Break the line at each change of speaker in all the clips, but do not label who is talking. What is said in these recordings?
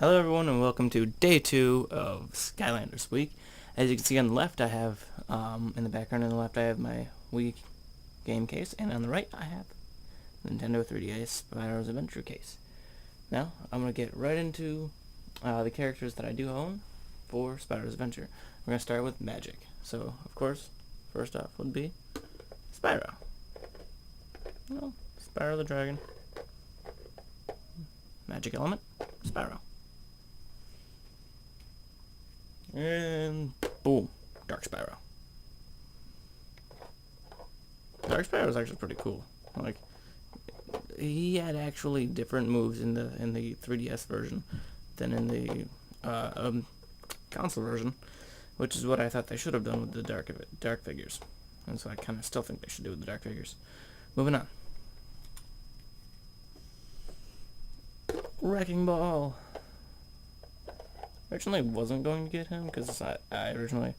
Hello everyone and welcome to day 2 of Skylanders Week. As you can see on the left I have, in the background on the left I have my Wii game case, and on the right I have Nintendo 3DS Spyro's Adventure case. Now I'm going to get right into the characters that I do own for Spyro's Adventure. We're going to start with Magic. So of course, first off would be Spyro. Well, Spyro the Dragon. Magic element, Spyro. And boom, Dark Spyro. Dark Spyro is actually pretty cool. Like, he had actually different moves in the 3DS version than in the console version, which is what I thought they should have done with the dark figures. And so I kind of still think they should do with the dark figures. Moving on. Wrecking Ball. Originally wasn't going to get him because I originally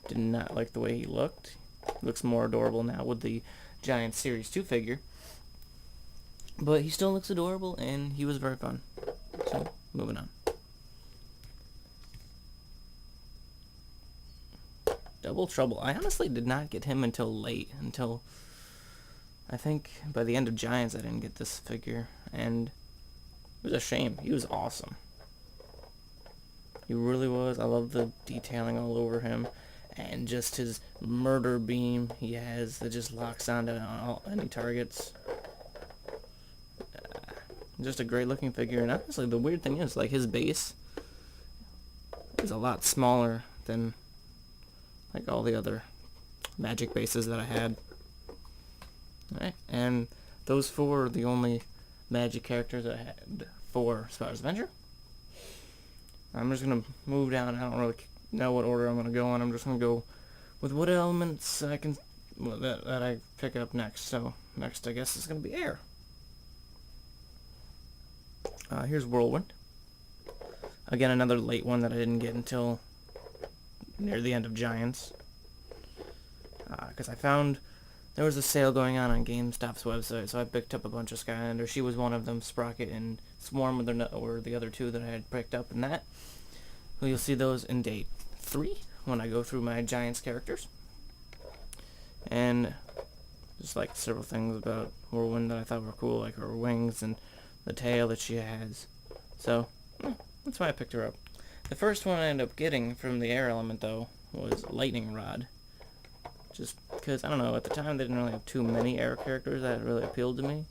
did not like the way he looked. He looks more adorable now with the giant Series 2 figure. But he still looks adorable and he was very fun. So, moving on. Double Trouble. I honestly did not get him until late. Until, I think, by the end of Giants I didn't get this figure. And it was a shame. He was awesome. He really was. I love the detailing all over him, and just his murder beam he has that just locks onto any targets. Just a great looking figure, and honestly the weird thing is, like, his base is a lot smaller than like all the other Magic bases that I had. Alright, and those four are the only Magic characters I had for Spyro's Adventure. I'm just going to move down. I don't really know what order I'm going to go in. I'm just going to go with what elements I can, that I pick up next. So next I guess is going to be air. Here's Whirlwind. Again, another late one that I didn't get until near the end of Giants. Because I found there was a sale going on GameStop's website, so I picked up a bunch of Skylanders. She was one of them. Sprocket and Swarm were the other two that I had picked up in that. Well, you'll see those in day 3 when I go through my Giants characters. And just like several things about Whirlwind that I thought were cool, like her wings and the tail that she has. So, that's why I picked her up. The first one I ended up getting from the air element, though, was Lightning Rod. Just because, I don't know, at the time they didn't really have too many air characters that really appealed to me.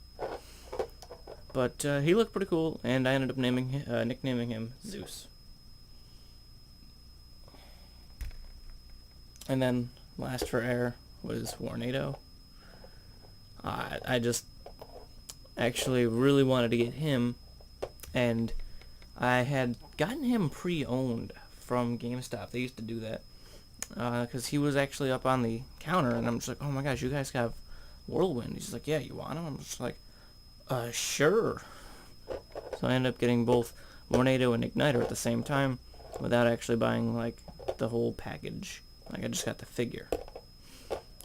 But he looked pretty cool, and I ended up nicknaming him Zeus. And then, last for air was Warnado. I just actually really wanted to get him, and I had gotten him pre-owned from GameStop. They used to do that. Because he was actually up on the counter, and I'm just like, oh my gosh, you guys have Whirlwind. He's like, yeah, you want him? I'm just like, sure. So I ended up getting both Warnado and Igniter at the same time without actually buying, like, the whole package. Like, I just got the figure.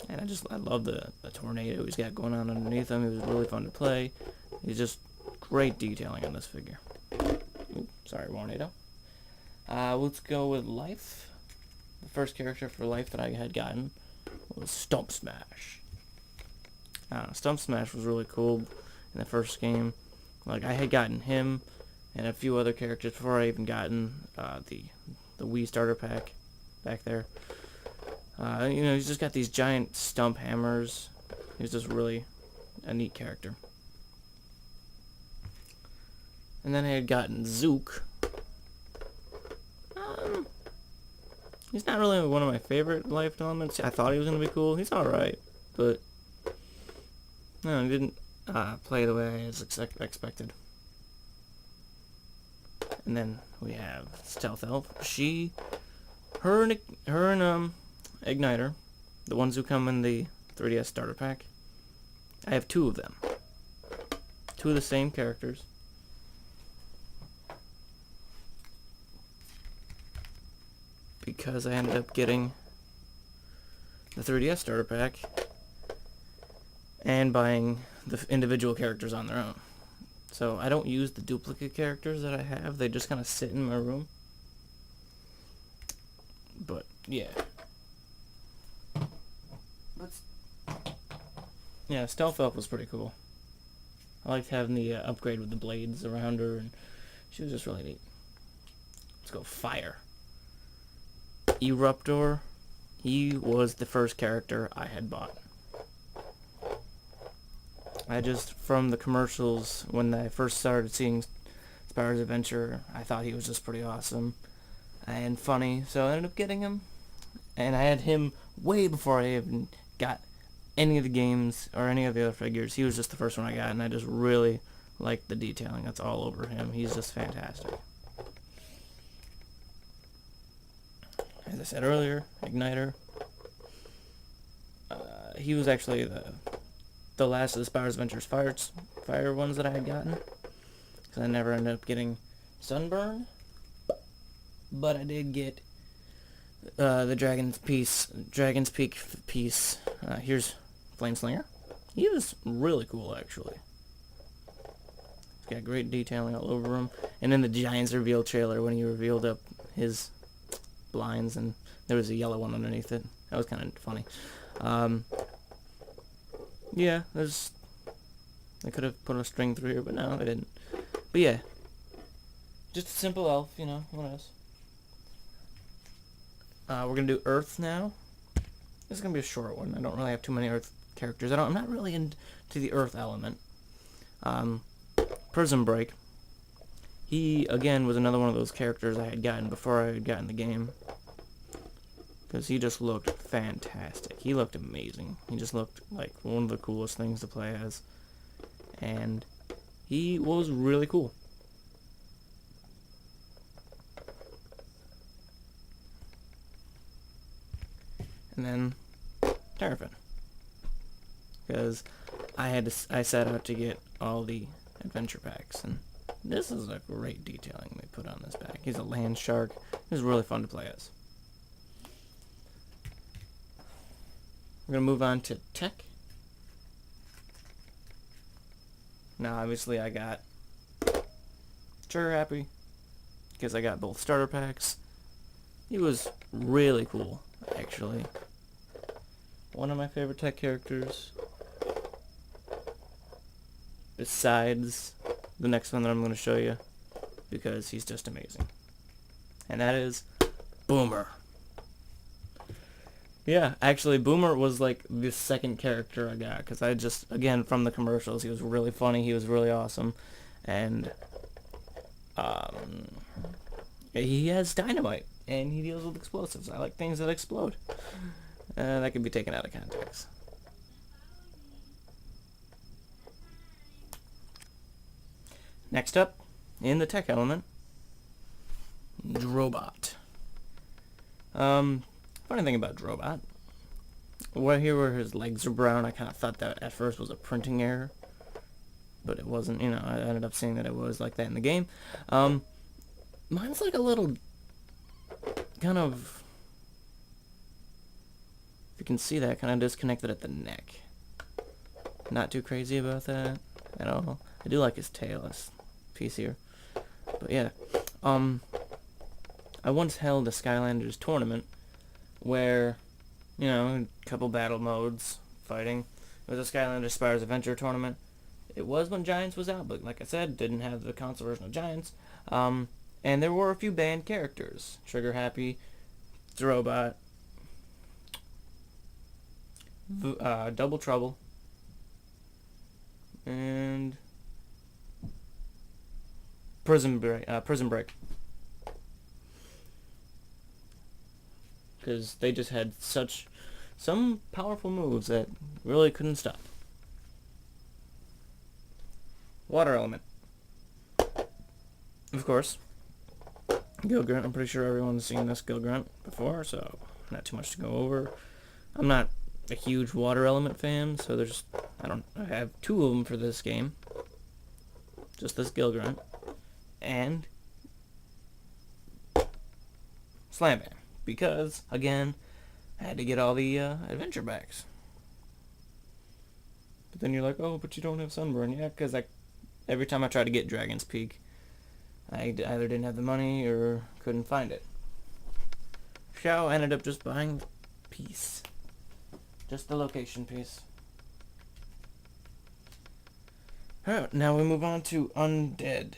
And I love the tornado he's got going on underneath him. He was really fun to play. He's just great detailing on this figure. Oops, sorry, Warnado. Let's go with Life. The first character for Life that I had gotten was Stump Smash. Stump Smash was really cool in the first game. Like, I had gotten him and a few other characters before I even gotten the Wii starter pack back there. He's just got these giant stump hammers. He's just really a neat character. And then I had gotten Zouk. He's not really one of my favorite Life elements. I thought he was going to be cool. He's alright, but no, he didn't play the way I expected. And then we have Stealth Elf. Her and Igniter, the ones who come in the 3DS starter pack, I have 2 of them. 2 of the same characters. Because I ended up getting the 3DS starter pack and buying the individual characters on their own. So I don't use the duplicate characters that I have. They just kind of sit in my room. But, yeah. Yeah, Stealth Elf was pretty cool. I liked having the upgrade with the blades around her, and she was just really neat. Let's go Fire. Eruptor. He was the first character I had bought. I just, from the commercials, when I first started seeing Spyro's Adventure, I thought he was just pretty awesome and funny, so I ended up getting him. And I had him way before I even got any of the games or any of the other figures. He was just the first one I got, and I just really liked the detailing that's all over him. He's just fantastic. As I said earlier, Igniter. He was actually the last of the Spyro's Adventures fire ones that I had gotten, because I never ended up getting Sunburn. But I did get the Dragon's Peak piece. Here's Planeslinger. He was really cool, actually. He's got great detailing all over him. And in the Giants reveal trailer, when he revealed up his blinds and there was a yellow one underneath it, that was kind of funny. Yeah, they could have put a string through here, but no, they didn't. But yeah, just a simple elf, you know, what else? We're going to do Earth now. This is going to be a short one. I don't really have too many Earth characters. I'm not really into the Earth element. Prism Break. He, again, was another one of those characters I had gotten before I had gotten the game. Because he just looked fantastic. He looked amazing. He just looked like one of the coolest things to play as. And he was really cool. And then Terrapin, because I set out to get all the adventure packs, and this is a great detailing they put on this pack. He's a land shark. He's really fun to play as. We're gonna move on to tech. Now, obviously, I got Trigger Happy because I got both starter packs. He was really cool, actually. One of my favorite tech characters, besides the next one that I'm going to show you, because he's just amazing. And that is Boomer. Yeah, actually, Boomer was like the second character I got, because I just, again, from the commercials, he was really funny, he was really awesome, and he has dynamite, and he deals with explosives. I like things that explode. That can be taken out of context. Next up, in the tech element, Drobot. Funny thing about Drobot, here where his legs are brown, I kind of thought that at first was a printing error, but it wasn't. You know, I ended up seeing that it was like that in the game. Mine's like a little kind of, if you can see that, kind of disconnected at the neck. Not too crazy about that at all. I do like his tail, this piece here. But yeah, I once held a Skylanders tournament where, you know, a couple battle modes, fighting. It was a Skylanders Spyro's Adventure tournament. It was when Giants was out, but like I said, didn't have the console version of Giants. And there were a few banned characters. Trigger Happy, Drobot, Double Trouble, and Prism Break. Because they just had some powerful moves that really couldn't stop. Water element. Of course. Gilgrunt. I'm pretty sure everyone's seen this Gilgrunt before, so not too much to go over. I'm not a huge water element fan, so I have two of them for this game. Just this Gilgrunt. And Slamban. Because, again, I had to get all the adventure packs. But then you're like, oh, but you don't have Sunburn. Yeah, because I every time I tried to get Dragon's Peak, I either didn't have the money or couldn't find it. So I ended up just buying the piece. Just the location piece. Alright, now we move on to Undead.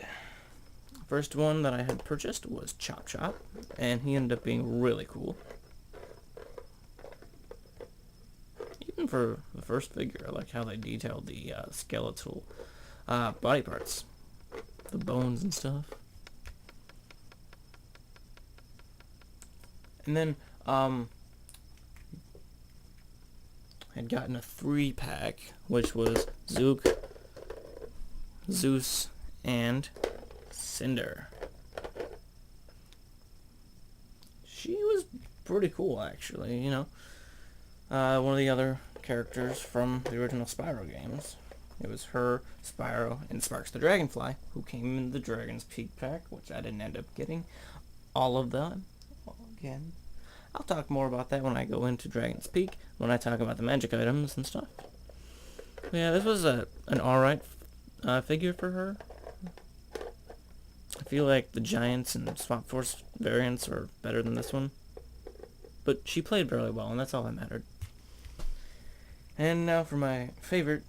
First one that I had purchased was Chacha, and he ended up being really cool. Even for the first figure, I like how they detailed the skeletal body parts. The bones and stuff. And then, had gotten a 3-pack, which was Zouk, Zeus, and Cinder. She was pretty cool, actually, you know. One of the other characters from the original Spyro games. It was her, Spyro, and Sparks the Dragonfly, who came in the Dragon's Peak pack, which I didn't end up getting all of them. Again, I'll talk more about that when I go into Dragon's Peak, when I talk about the magic items and stuff. Yeah, this was an alright figure for her. I feel like the Giants and Swap Force variants are better than this one. But she played really well, and that's all that mattered. And now for my favorite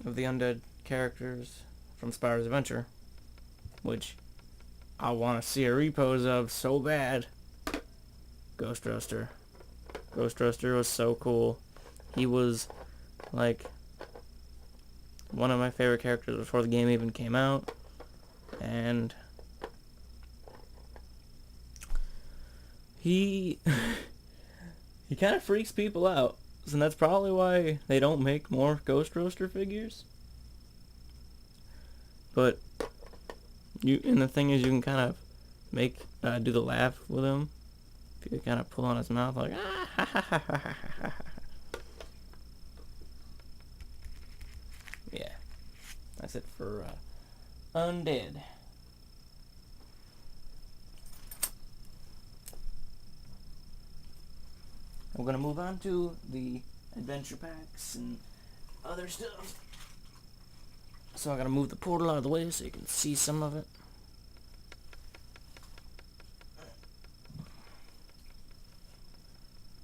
of the undead characters from Spyro's Adventure, which I want to see a repose of so bad. Ghost Roaster. Ghost Roaster was so cool. He was, like, one of my favorite characters before the game even came out. And he he kind of freaks people out, and that's probably why they don't make more Ghost Roaster figures. But and the thing is, you can kind of make do the laugh with him. If you kind of pull on his mouth like ah ha ha ha ha ha ha. Yeah, that's it for Undead. We're going to move on to the adventure packs and other stuff. So I got to move the portal out of the way so you can see some of it.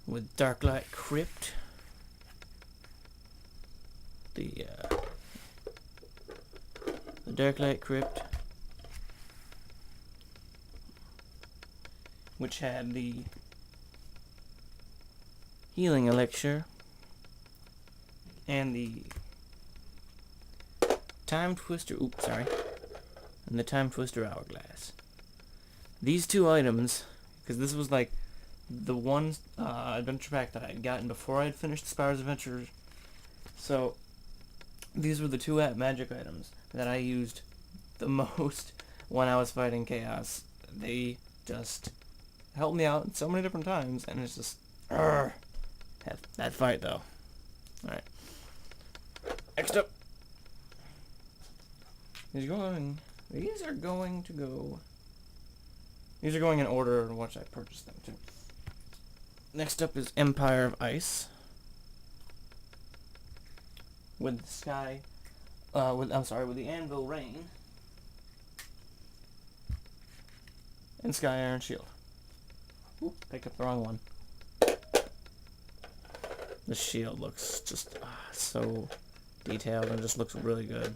With Darklight Crypt. The Darklight Crypt, which had the healing elixir and the time twister and the time twister hourglass. These two items, because this was like the one adventure pack that I had gotten before I had finished Spyro's Adventure, so these were the two magic items that I used the most when I was fighting Chaos. They just helped me out so many different times, and it's just that fight though. Alright. Next up. These are going in order in which I purchased them too. Next up is Empire of Ice. With the sky, with the Anvil Rain and Sky Iron Shield. Oop, picked up the wrong one. The shield looks just so detailed and just looks really good.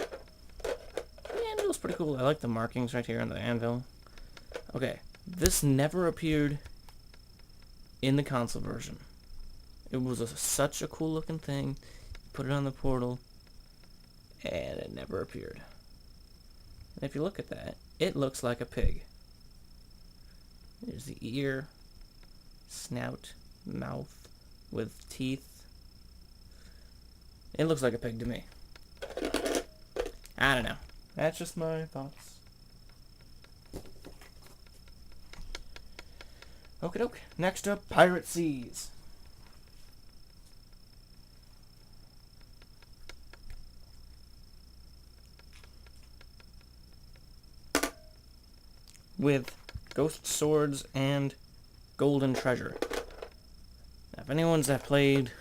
The anvil's pretty cool. I like the markings right here on the anvil. Okay, this never appeared in the console version. It was such a cool looking thing. Put it on the portal, and it never appeared. And if you look at that, it looks like a pig. There's the ear, snout, mouth with teeth. It looks like a pig to me. I don't know. That's just my thoughts. Okie doke. Next up, Pirate Seas. With ghost swords and golden treasure. Now, if anyone's played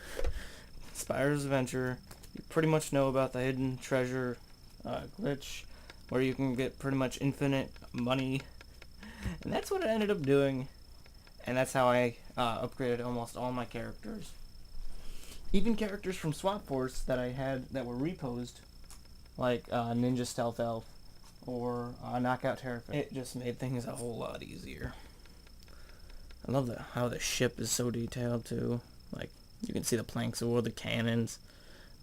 Spyro's Adventure, you pretty much know about the hidden treasure glitch where you can get pretty much infinite money, and that's what I ended up doing, and that's how I upgraded almost all my characters. Even characters from Swap Force that I had that were reposed, like Ninja Stealth Elf or Knockout Terrapin. It just made things a whole lot easier. I love how the ship is so detailed too. Like, you can see the planks of wood, the cannons,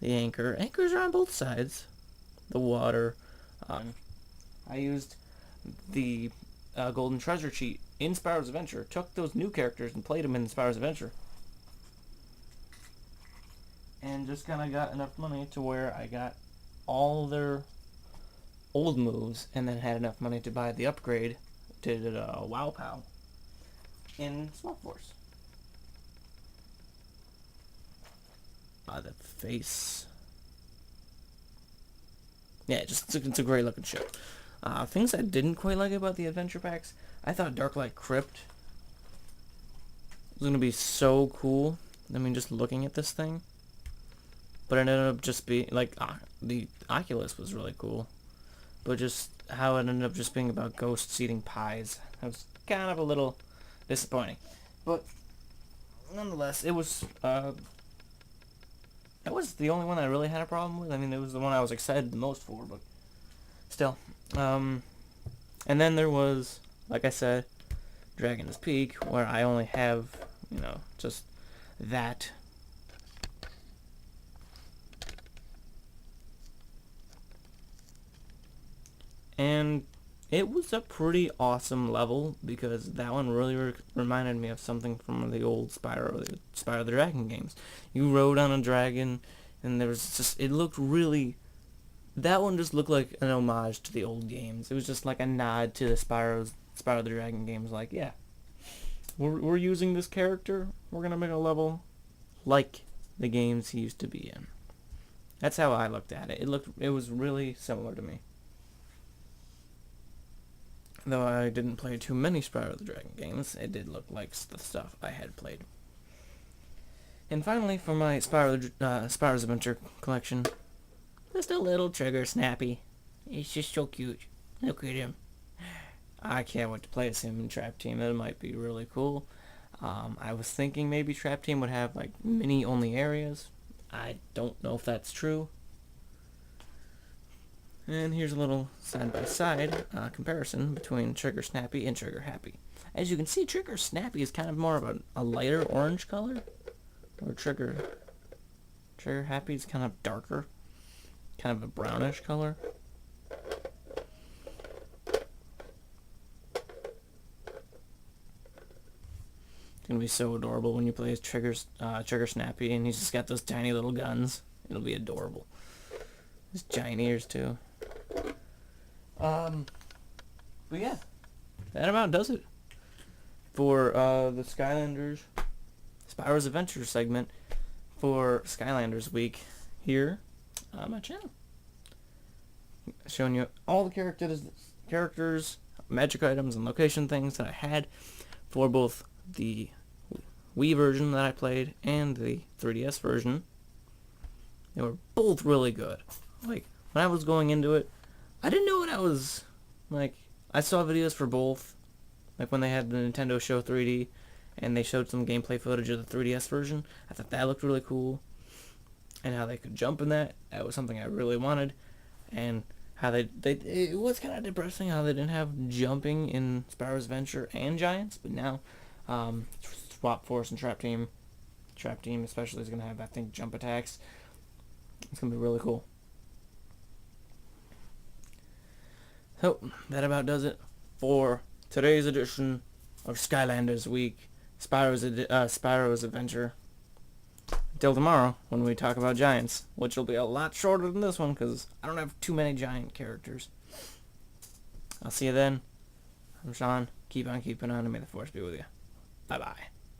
the anchor. Anchors are on both sides. The water. I used the Golden Treasure cheat in Spyro's Adventure. Took those new characters and played them in Spyro's Adventure. And just kind of got enough money to where I got all their old moves and then had enough money to buy the upgrade to Wow Pow in Swap Force. The face. Yeah, it's a great looking ship. Things I didn't quite like about the adventure packs. I thought Darklight Crypt was going to be so cool. I mean, just looking at this thing. But it ended up just being, like, the Oculus was really cool. But just how it ended up just being about ghosts eating pies. That was kind of a little disappointing. But, nonetheless, it was, that was the only one I really had a problem with. I mean, it was the one I was excited the most for, but still. And then there was, like I said, Dragon's Peak, where I only have, just that. And it was a pretty awesome level, because that one really reminded me of something from the old Spyro the Dragon games. You rode on a dragon, and there was just, it looked really, that one just looked like an homage to the old games. It was just like a nod to the Spyro the Dragon games, like, yeah, we're using this character, we're gonna make a level like the games he used to be in. That's how I looked at it. It was really similar to me. Though I didn't play too many Spyro the Dragon games, it did look like the stuff I had played. And finally, for my Spyro's Adventure collection, just a little Trigger Snappy. He's just so cute. Look at him. I can't wait to play as him in Trap Team. It might be really cool. I was thinking maybe Trap Team would have like mini-only areas. I don't know if that's true. And here's a little side-by-side comparison between Trigger Snappy and Trigger Happy. As you can see, Trigger Snappy is kind of more of a lighter orange color, or Trigger Happy is kind of darker, kind of a brownish color. It's gonna be so adorable when you play as Trigger Snappy, and he's just got those tiny little guns. It'll be adorable. His giant ears too. But yeah, that about does it for the Spyro's Adventure segment for Skylanders Week here on my channel. Showing you all the characters, magic items, and location things that I had for both the Wii version that I played and the 3DS version. They were both really good. Like, when I was going into it, I didn't know what I was, like, I saw videos for both, like when they had the Nintendo Show 3D, and they showed some gameplay footage of the 3DS version. I thought that looked really cool, and how they could jump in that was something I really wanted, and how it was kind of depressing how they didn't have jumping in Spyro's Adventure and Giants, but now, Swap Force and Trap Team especially is going to have, I think, jump attacks. It's going to be really cool. So, that about does it for today's edition of Skylanders Week, Spyro's Adventure. Until tomorrow, when we talk about Giants, which will be a lot shorter than this one, because I don't have too many giant characters. I'll see you then. I'm Sean. Keep on keeping on, and may the Force be with you. Bye-bye.